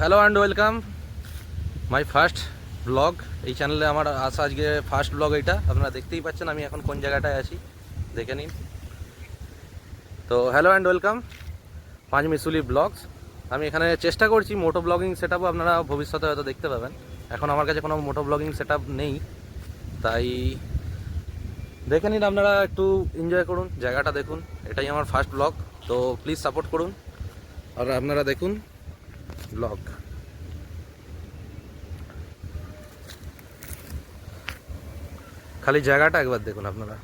Hello and welcome my first blog. এই চ্যানেলে আমার আসা আজকে ফার্স্ট ব্লগ। এইটা আপনারা দেখতেই পাচ্ছেন আমি এখন কোন জায়গাটায় আছি, দেখে নিন। তো হ্যালো অ্যান্ড ওয়েলকাম পাঁচ মিশুলি ব্লগস। আমি এখানে চেষ্টা করছি মোটো ব্লগিং সেট আপও আপনারা ভবিষ্যতে হয়তো দেখতে পাবেন। এখন আমার কাছে কোনো মোটো ব্লগিং সেট আপ নেই, তাই দেখে নিন, আপনারা একটু এনজয় করুন, জায়গাটা দেখুন। এটাই আমার ফার্স্ট ব্লগ, তো প্লিজ সাপোর্ট করুন আর আপনারা দেখুন ব্লগ। খালি জায়গাটা একবার দেখুন আপনারা।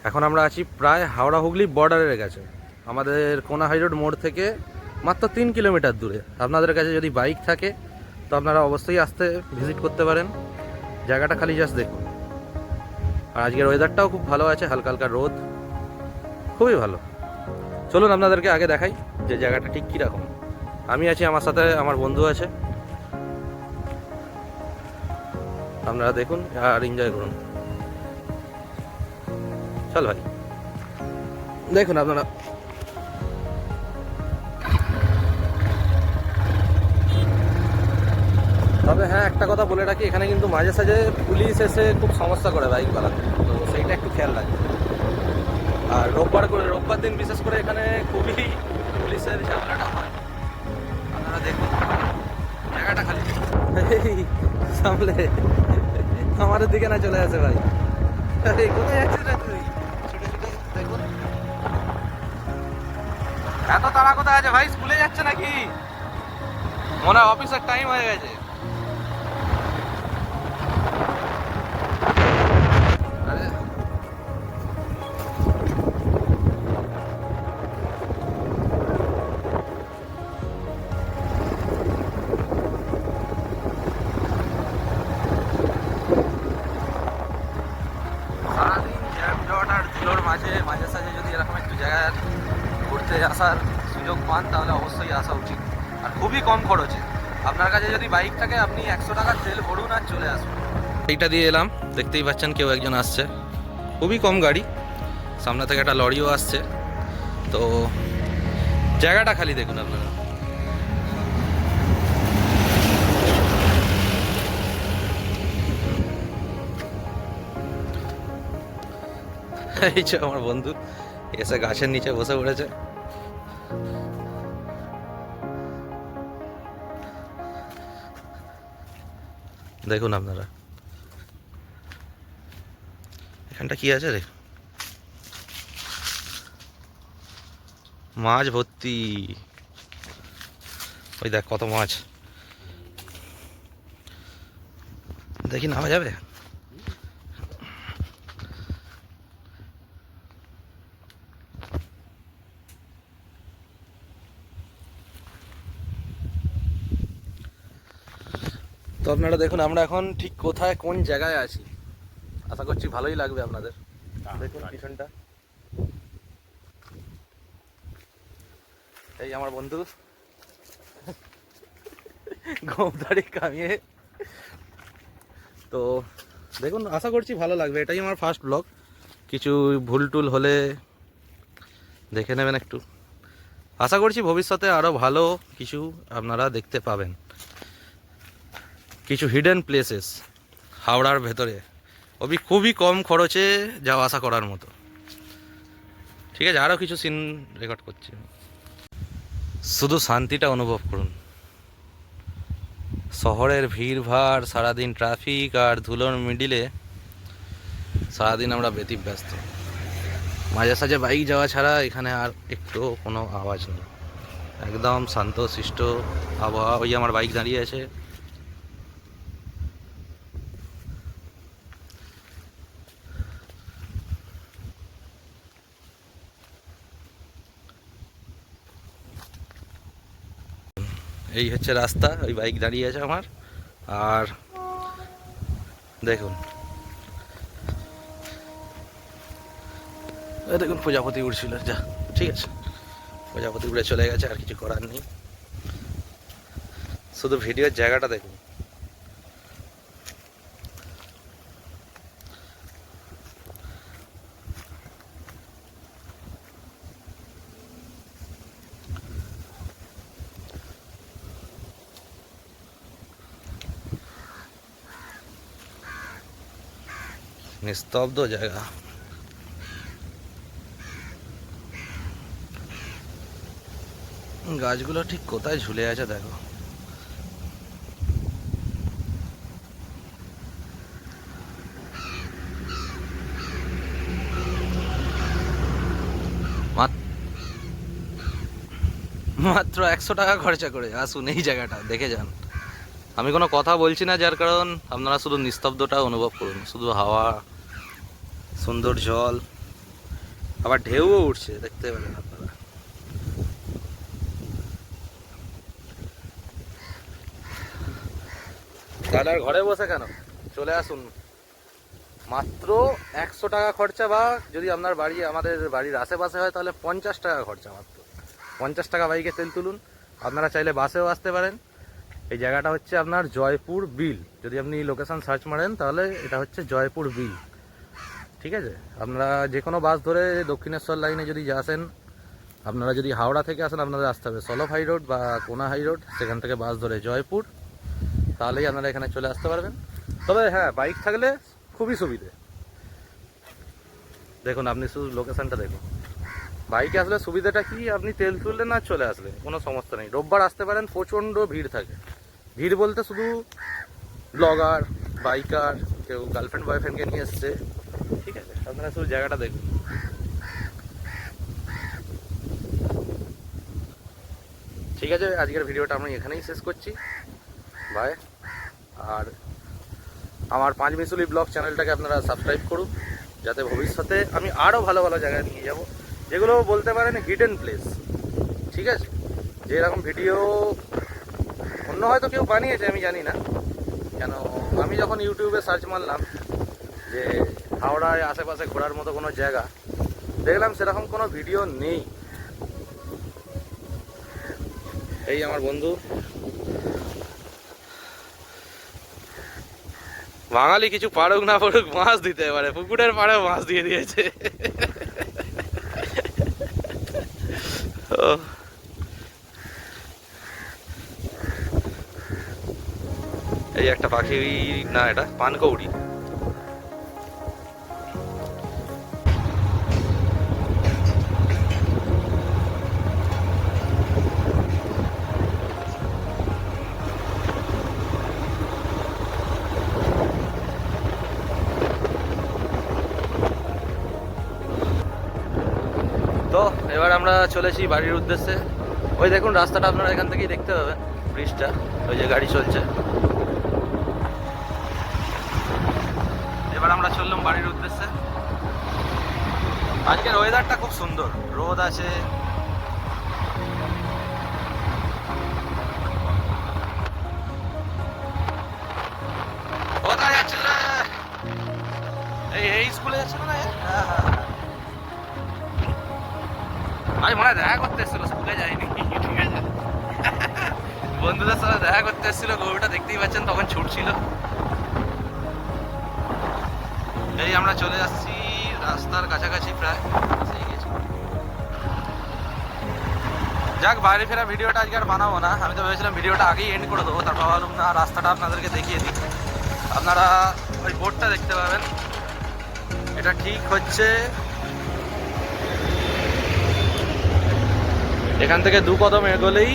এখন আমরা আছি প্রায় হাওড়া হুগলি বর্ডারের কাছে। আমাদের কোনা হাই রোড মোড় থেকে মাত্র 3 কিলোমিটার দূরে। আপনাদের কাছে যদি বাইক থাকে তো আপনারা অবশ্যই আসতে ভিজিট করতে পারেন। জায়গাটা খালি জাস্ট দেখুন। আর আজকের ওয়েদারটাও খুব ভালো আছে, হালকা হালকা রোদ, খুবই ভালো। চলুন আপনাদেরকে আগে দেখাই যে জায়গাটা ঠিক কীরকম। আমি আছি, আমার সাথে আমার বন্ধু আছে। আপনারা দেখুন আর এনজয় করুন। চল ভাই, দেখুন আপনারা। তবে হ্যাঁ, একটা কথা বলে রাখি, এখানে কিন্তু মাঝে সাঝে পুলিশ এসে খুব সমস্যা করে বাইক চালাতে, তো সেইটা একটু খেয়াল রাখবে। আর রোববার দিন বিশেষ করে এখানে খুবই পুলিশের ঝামেলাটা হয়। আপনারা দেখুন জায়গাটা খালি সামলে আমাদের দিকে না চলে আসে ভাই। কোথায় যাচ্ছিস রে তুই? ছুটে ছুটে দেখুন। এত তাড়া কোথায় আছে ভাই? স্কুলে যাচ্ছে নাকি? মনে হয় অফিসের টাইম হয়ে গেছে। আরে সারাদিন জ্যাম জট আর ধুলোর মাঝে মাঝে সাঝে যদি এরকম একটু জায়গায় ঘুরতে আসার সুযোগ পান তাহলে অবশ্যই আসা উচিত। আর খুবই কম খরচে। আপনার কাছে যদি বাইক থাকে আপনি 100 টাকার তেল ভরুন আর চলে আসুন। এইটা দিয়ে এলাম, দেখতেই পাচ্ছেন কেউ একজন আসছে। খুবই কম গাড়ি, সামনে থেকে একটা লরিও আসছে। তো জায়গাটা খালি দেখুন আপনারা। এই যে আমার বন্ধু এসে গাছের নিচে বসে পড়েছে। দেখুন আপনারা এখানটা কি আছে রে, মাছ ভর্তি। ওই দেখ কত মাছ, দেখি নামা যাবে। তো আপনারা দেখুন আমরা এখন ঠিক কোথায় কোন জায়গায় আছি। আশা করছি ভালোই লাগবে আপনাদের। দেখুন পিছনটা, এই আমার বন্ধু গোমদাড়ি কামিয়ে। তো দেখুন, আশা করছি ভালো লাগবে। এটাই আমার ফার্স্ট ব্লগ, কিছু ভুল টুল হলে দেখে নেবেন একটু। আশা করছি ভবিষ্যতে আরও ভালো কিছু আপনারা দেখতে পাবেন। কিছু হিডেন প্লেসেস হাওড়ার ভেতরে খুবই কম খরচে যাওয়া আসা করার মতো। ঠিক আছে, আরও কিছু সিন রেকর্ড করছি। শুধু শান্তিটা অনুভব করুন। শহরের ভিড়ভাড়, সারাদিন ট্রাফিক আর ধুলোর মিডিলে সারাদিন আমরা ব্যতিব্যস্ত। মাঝে সাঝে বাইক যাওয়া ছাড়া এখানে আর একটু কোনো আওয়াজ নেই। একদম শান্ত শিষ্ট আবহাওয়া। ওই আমার বাইক দাঁড়িয়ে আছে। এই হচ্ছে রাস্তা, ওই বাইক দাঁড়িয়ে আছে আমার। আর দেখুন, দেখুন প্রজাপতি উড়ছিল। যা, ঠিক আছে, প্রজাপতি উড়ে চলে গেছে, আর কিছু করার নেই। শুধু ভিডিওর জায়গাটা দেখুন। নিস্তব্ধ জায়গা। গাছগুলো ঠিক কোথায় ঝুলে আছে দেখো। মাত্র 100 টাকা খরচা করে আসুন এই জায়গাটা দেখে যান। আমি কোনো কথা বলছি না, যার কারণ আপনারা শুধু নিস্তব্ধটা অনুভব করুন, শুধু হাওয়া, সুন্দর জল, আবার ঢেউও উঠছে দেখতে পারেন আপনারা। তাহলে আর ঘরে বসে কেন, চলে আসুন। মাত্র 100 টাকা খরচা, বা যদি আপনার বাড়ি আমাদের বাড়ির আশেপাশে হয় তাহলে 50 টাকা খরচা। মাত্র 50 টাকা বাইকে তেল তুলুন। আপনারা চাইলে বাসেও আসতে পারেন। এই জায়গাটা হচ্ছে আপনার জয়পুর বিল। যদি আপনি লোকেশন সার্চ মারেন তাহলে এটা হচ্ছে জয়পুর বিল, ঠিক আছে। আপনারা যে কোনো বাস ধরে দক্ষিণেশ্বর লাইনে যদি আসেন, আপনারা যদি হাওড়া থেকে আসেন আপনাদের আসতে হবে সলভ হাই রোড বা কোনা হাই রোড, সেখান থেকে বাস ধরে জয়পুর, তাহলেই আপনারা এখানে চলে আসতে পারবেন। তবে হ্যাঁ, বাইক থাকলে খুবই সুবিধে। দেখুন আপনি শুধু লোকেশনটা দেখুন। বাইকে আসলে সুবিধাটা কি, আপনি তেল তুললেন আর চলে আসলেন, কোনো সমস্যা নেই। রোববার আসতে পারেন, প্রচণ্ড ভিড় থাকে। ভিড় বলতে শুধু ব্লগার, বাইকার, কেউ গার্লফ্রেন্ড বয়ফ্রেন্ডকে নিয়ে এসছে, ঠিক আছে। আপনারা শুধু জায়গাটা দেখুন। ঠিক আছে, আজকের ভিডিওটা আমি এখানেই শেষ করছি। বাই। আর আমার 5 মিশুলি ব্লগ চ্যানেলটাকে আপনারা সাবস্ক্রাইব করুন, যাতে ভবিষ্যতে আমি আরও ভালো ভালো জায়গায় নিয়ে যাব, যেগুলো বলতে পারেন হিডেন প্লেস, ঠিক আছে। যেরকম ভিডিও অন্য হয়তো কেউ বানিয়েছে আমি জানি না, কেন আমি যখন ইউটিউবে সার্চ মারলাম যে হাওড়ায় আশেপাশে ঘোরার মতো কোনো জায়গা, দেখলাম সেরকম কোনো ভিডিও নেই। এই আমার বন্ধু, বাঙালি কিছু পারুক না পারুক মাছ দিতে পারে, পুকুরের পাড়েও মাছ দিয়ে দিয়েছে। এই একটা পাখি, না এটা পানকৌড়ি। তো এবার আমরা চলেছি বাড়ির উদ্দেশ্যে। ওই দেখুন রাস্তাটা আপনারা এখান থেকেই দেখতে পাবেন, ব্রিজটা, ওই যে গাড়ি চলছে। এবার আমরা চললাম বাড়ির উদ্দেশ্যে। আজকের ওয়েদারটা খুব সুন্দর, রোদ আছে। কোথায় যাচ্ছিল? এই স্কুলে যাচ্ছিল না? হ্যাঁ হ্যাঁ, আমি মনে হয় দেখা করতে এসেছিল, স্কুলে যাইনি, ঠিক আছে। বন্ধুদের সাথে দেখা করতে এসেছিল, গরুটা দেখতেই পাচ্ছেন তখন ছুটছিল। এই আমরা চলে যাচ্ছি রাস্তার কাছাকাছি প্রায়। যাক, বাড়ি ফেরা ভিডিওটা আজকে আর বানাবো না। আমি তো ভেবেছিলাম ভিডিওটা আগেই এন্ড করে দেবো, তারপর ভাবলাম না, রাস্তাটা আপনাদেরকে দেখিয়ে দিই। আপনারা ওই বোর্ডটা দেখতে পাবেন, এটা ঠিক হচ্ছে এখান থেকে 2 কদম এগোলেই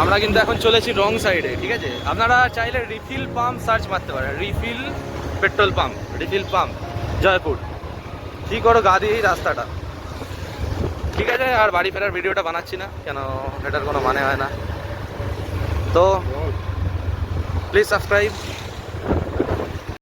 আমরা কিন্তু এখন চলেছি রং সাইডে, ঠিক আছে। আপনারা চাইলে রিফিল পাম্প সার্চ মারতে পারেন, refill petrol pump, refill pump Jaipur, কি করো গা দিয়ে এই রাস্তাটা, ঠিক আছে। আর বাড়ি ফেরার ভিডিওটা বানাচ্ছি না, কেন এটার কোনো মানে হয় না। তো প্লিজ সাবস্ক্রাইব।